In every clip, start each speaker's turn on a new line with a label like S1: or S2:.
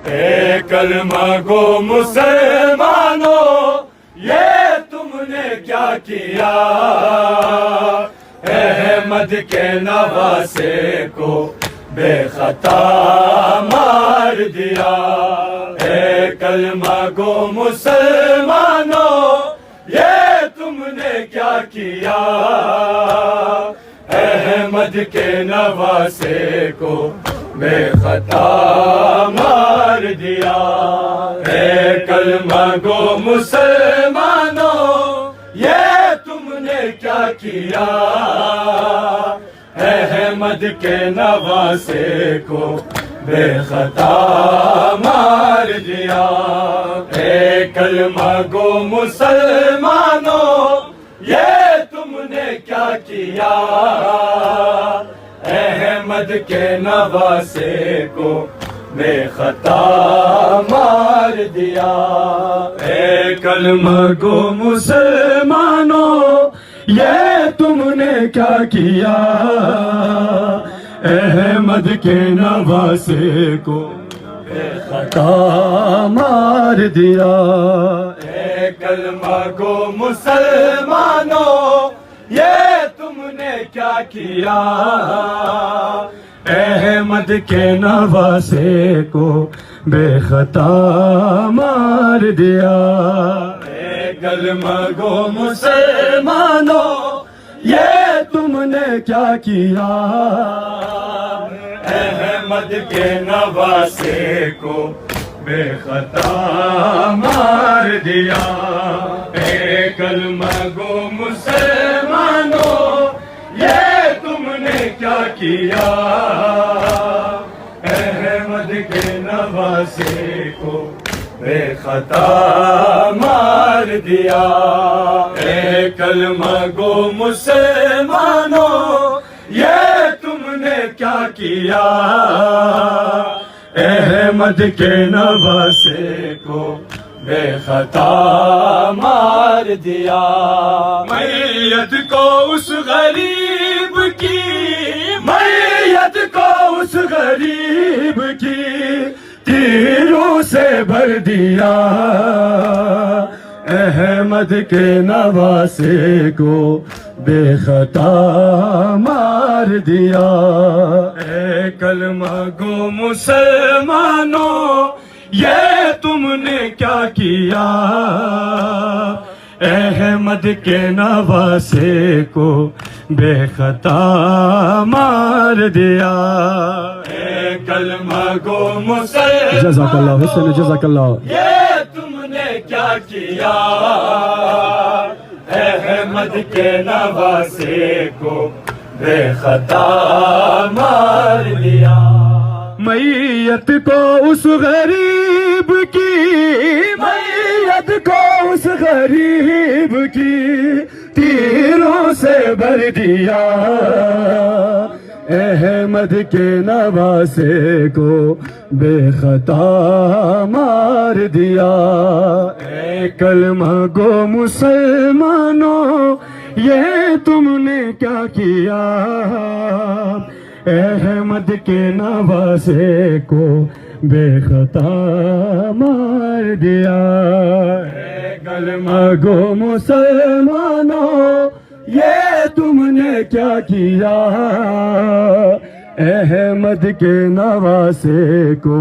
S1: اے کلمہ گو مسلمانوں یہ تم نے کیا کیا، احمد کے نواسے کو بے خطا مار دیا۔ اے کلمہ گو مسلمانوں یہ تم نے کیا کیا، احمد کے نواسے کو بے خطا مار دیا۔ اے کلمہ گو مسلمانوں یہ تم نے کیا کیا، احمد کے نواسے کو بے خطا مار دیا۔ اے کلمہ گو مسلمانوں یہ تم نے کیا کیا، احمد کے نواسے کو بے خطا مار دیا۔ اے کلمہ گو مسلمانوں یہ تم نے کیا کیا، احمد کے نواسے کو بے خطا مار دیا۔ اے کلمہ گو مسلمانوں یہ تم نے کیا کیا، احمد کے نواسے کو بے خطا مار دیا۔ اے کلمہ گو مسلمانوں یہ تم نے کیا کیا، احمد کے نواسے کو بے خطا مار دیا۔ اے کلمہ گو مسلمانوں یہ تم نے کیا کیا، احمد کے نواسے کو بے خطا مار دیا۔ اے کلمہ گو مسلمانوں یہ تم نے کیا کیا، احمد کے نواسے کو بے خطا مار دیا۔ میت کو اس غریب کی، میت کو اس غریب کی تیروں سے بھر دیا، احمد کے نواسے کو بے خطا مار دیا۔ اے کلمہ گو مسلمانوں یہ تم نے کیا کیا، احمد کے نواسے کو بے خطا مار دیا۔ اے کلمہ گو مسلمانوں
S2: جزاک اللہ حسن، جزاک اللہ،
S1: یہ تم نے کیا کیا، احمد کے نواسے کو بے خطا مار دیا۔
S2: میت کو اس غریب کی، میت کو اس غریب کی تیروں سے بھر دیا، احمد کے نواسے کو بے خطا مار دیا۔ اے کلمہ گو مسلمانوں یہ تم نے کیا کیا، احمد کے نواسے کو بے خطا مار دیا۔ اے کلمہ گو مسلمانوں یہ تم نے کیا کیا، احمد کے نواسے کو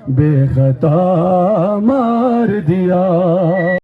S2: بے خطا مار دیا۔